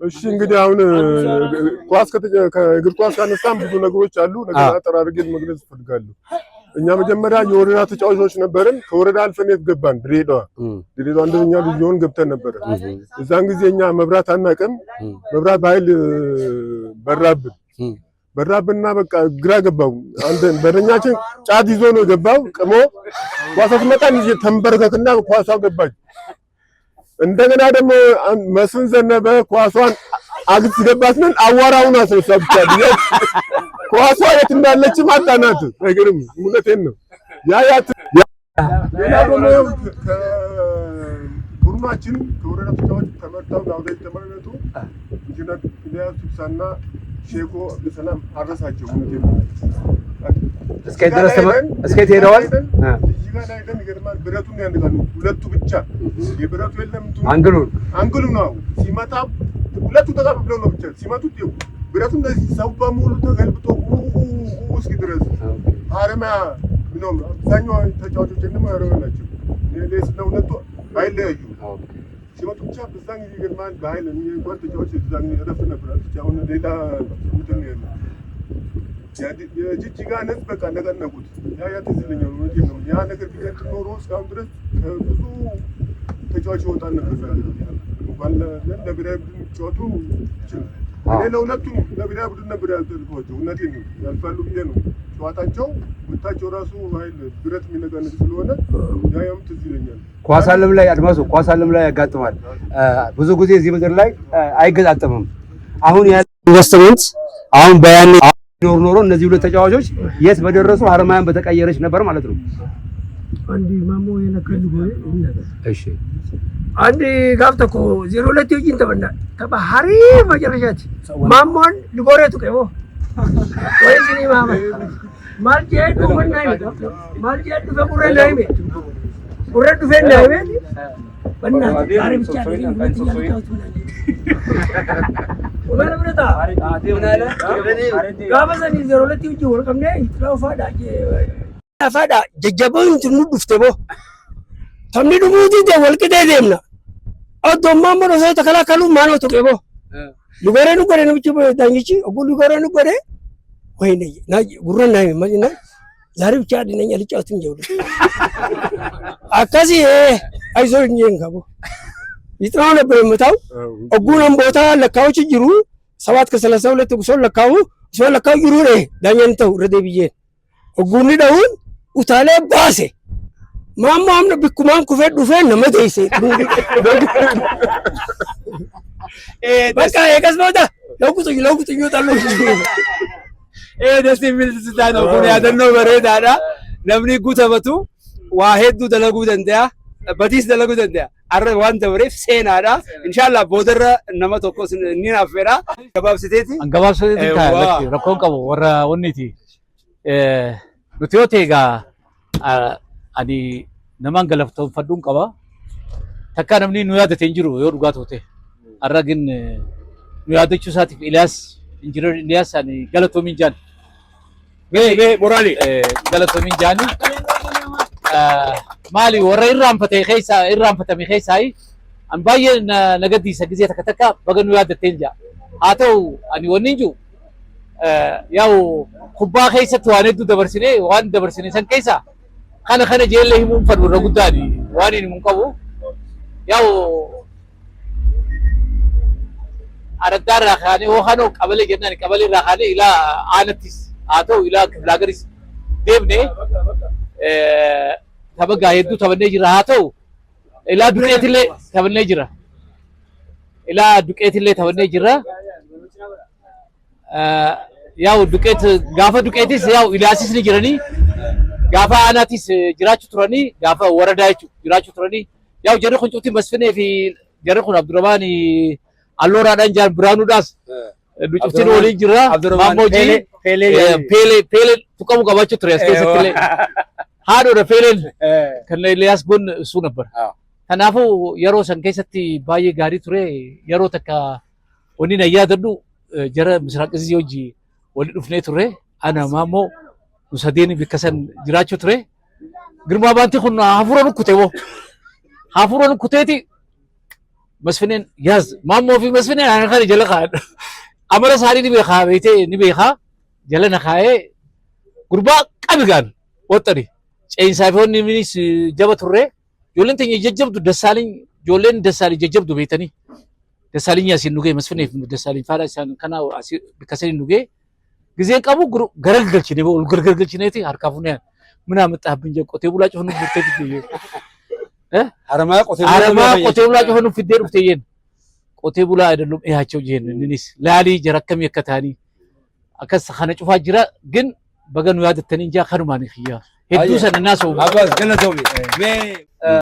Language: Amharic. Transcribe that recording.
እሺ እንግዲህ አሁን ኳስ ከእግር ኳስ ካነሳን ብዙ ነገሮች አሉ። ነገር አጠራርጌ መግለጽ እፈልጋለሁ። እኛ መጀመሪያ የወረዳ ተጫዋቾች ነበርን። ከወረዳ አልፈን የት ገባን? ድሬዳዋ አንደኛ ዲቪዥን ገብተን ነበር። እዛን ጊዜ እኛ መብራት አናውቅም። መብራት በኃይል በራብና በቃ ግራ ገባው። አንተ በረኛችን ጫት ይዞ ነው ገባው። ቅሞ ኳስ ስትመጣ እንጂ ተንበርከክና ኳሷ ገባች። እንደገና ደግሞ መስፍን ዘነበ ኳሷን አግት ገባትን አዋራውን አስረሳብቻል። ኳሷ የት እንዳለች ማጣናት አይገርም። እውነቴን ነው። ሌላ ደግሞ ቡድናችን ከወረዳ ተጫዋች ተመርጠው ጋውዴ ተመረጡ። ኢንጂነር ኢልያስ ሱሳና ሼኮ በሰላም አረሳቸው። እውነቴን ነው። እስከ ሄደዋል። እዚህ ጋር ላይ ደን ይገርማል። ብረቱን ያንጋሉ ሁለቱ ብቻ የብረቱ የለም አንግሉ ነው ሲመጣ ሁለቱ ተጋብለው ነው ብቻ ሲመጡት ይው ብረቱ እንደዚህ ሰው በሙሉ ተገልብጦ እስኪ ድረስ አረማ ነው። አብዛኛው ተጫዋቾች ደግሞ ያረው ናቸው። ለሌስ ነው ሁለቱ ባይለያዩ ሲመጡ ብቻ በዛን ጊዜ ይገርማል። በኃይል እንኳን ተጫዋቾች እዛን ረፍ ነበር አሁን ሌላ እንትን ነው የጅጅጋ ነጥ በቃ ነገነቁት። ያ ትዝለኛው ነው። ያ ነገር ቢቀጥል ኖሮ እስካሁን ድረስ ብዙ ተጫዋች ይወጣል ነበር። እንኳን ለብሔራዊ ቡድን ጨዋቱ ይችላል። ለሁለቱም ለብሔራዊ ቡድን ነበር ያልተልኳቸው። እውነቴን ነው ያልፋሉ ብዬ ነው። ጨዋታቸው ምታቸው ራሱ ኃይል ብረት የሚነጋነቅ ስለሆነ ያም ትዝ ይለኛል። ኳስ ዓለም ላይ አድማሱ ኳስ ዓለም ላይ ያጋጥማል። ብዙ ጊዜ እዚህ ምድር ላይ አይገጣጠምም። አሁን ያለው ኢንቨስትመንት አሁን በያን ኖሮ እነዚህ ሁለት ተጫዋቾች የት በደረሱ ሀረማያን በተቀየረች ነበር ማለት ነው። አንዲ ማሞ የነከሉ ጎይ እሺ አንዲ ጋብተኮ 02 ይጅን ተበና ተባሃሪ መጨረሻት ማሞን ልጎሬቱ ከቦ ወይኒ ማማ ማልጄዱ ወናይ ማልጄዱ በቁረናይ ቤት ቁረዱ ፈናይ ቤት በና ታሪ ብቻ ነው ወላ ብረታ አዴውናለ ጋበዘኒ 02 ይጅ ወርቀም ነይ ትራፋዳ አፋዳ ጀጀቦን ትኑ ዱፍተቦ ተምኒ ዱሙቲ ወልቅቴ ደምና አዶማ ሞኖ ሰው ተከላከሉ ማኖ ተቀቦ ሉገረኑ ገረኑ ብቻ ዳኝቺ እጉ ሉገረኑ ገረ ወይኔ ናይ ጉረና ማጂና ዛሬ ብቻ አድነኛ ልጫውትም ጀውሉ አካዚ አይዞኝ እንካቦ ይጥራው ነበር መታው እጉንም ቦታ ለካዎች ጅሩ 7 ከ32 ጉሶ ለካው ሰው ለካው ጅሩ ነው ዳኛንተው ረደብዬ እጉኒ ደውን ኡታሌ ባሴ ማማም ቢኩማን ኩፈ ዱፈ ነመደይሴ በቃ የከስቦታ ለውቁት ይወጣሉ ደስ የሚል ትዝታ ነው። ኩን ያደነው በሬዳዳ ነምኒ ጉተበቱ ዋሄዱ ደለጉ ደንደያ በቲስ ደለጉ ደንደያ አረ ዋን ተብሬፍ ሴናዳ ኢንሻአላህ ቦደረ ነመቶኮስ ኒናፈራ ገባብስቴቲ ለኪ ረኮን ቀቦ ወራ ወኒቲ ኑቲዮቴጋ አኒ ነማን ገለፍቶን ፈዱን ቀባ ተካ ነምኒ ኑያደ ተንጅሩ የዱጋ ቶቴ አረግን ኑያደቹ ሳቲፍ ኢልያስ ኢንጂነር ኢልያስ አኒ ገለቶ ሚንጃን ሞራሊ ገለቶ ሚንጃኒ ማሊ ወራ ኢራንፈተ ኸይሳ ኢራንፈተ ሚኸይሳይ አንባየ ነገዲ ሰግዜ ተከተካ በገኑ ያደ ተንጃ አተው አኒ ወንንጁ ያው ኩባ ኸይሰት ዋነዱ ደበርሲኔ ዋን ደበርሲኔ ሰንከይሳ خنا جيل له مو فر رغداني واني منقبو ያው አረዳር راخاني وخانو قبل جنن قبل راخاني الى انتس اتو الى كفلاغريس ديبني تبغا يدو تبني جرااتو الى دقيتله تبني جرا الى دقيتله تبني جرا ያው ዱቄት ጋፋ ዱቄትስ ያው ኢላሲስ ልጅረኒ ጋፋ አናቲስ ጅራቹ ትሮኒ ጋፋ ወረዳይቹ ጅራቹ ትሮኒ ያው ጀሪ ኹንጩቲ መስፍኔ ፊ ጀሪ ኹን አብዱራማኒ አሎራ ዳንጃን ብራኑ ዳስ ዱጭቲን ወሊ ጅራ ማሞጂ ፔሌ ቱቀሙ ጋባቹ ትሬስ ከሰትለ ሃዶ ረፌሌን ከነ ኢልያስ ጎን እሱ ነበር ተናፉ የሮ ሰንከሰቲ ባየ ጋሪ ትሬ የሮ ተካ ወኒና ያደዱ ጀረ ምስራቅ እዚዮጂ ወል ዱፍኔ ትሬ አና ማሞ ሙሰዴኒ ቢከሰን ጅራቹ ትሬ ግርማ ባንቲ ኹና ሀፉሮን ኩቴቦ ሀፉሮን ኩቴቲ መስፍኔን ያዝ ማሞ ፊ መስፍኔን አነካሪ ጀለኻ አመረ ሳሪ ኒቤኻ ቤቴ ኒቤኻ ጀለና ካዬ ጉርባ ቀብጋን ወጠሪ ጨይን ሳይሆን ሚኒስ ጀበቱሬ ጆለንተኛ ጀጀብዱ ደሳለኝ ጆለን ደሳለኝ ጀጀብዱ ቤተኒ ደሳለኝ ያሲኑጌ መስፍኔ ደሳለኝ ፋራሳን ከና ከሰኒ ኑጌ ጊዜን ቀቡ ገረገልች ነው ገረገልች ነቲ አርካፉና ምን አመጣህብኝ ቆቴ ቡላጭ ሆኑ ብትት አረማ ቆቴ ቡላጭ ሆኑ ፍዴር ፍቴየን ቆቴ ቡላ አይደሉም ይያቸው ይሄን ንኒስ ላሊ ጀረከም የከታኒ አከስ ኸነ ጩፋ ጅራ ግን በገኑ ያደተን እንጃ ከርማን ይያ ሄዱ ሰነና ሰው አባዝ ገለተው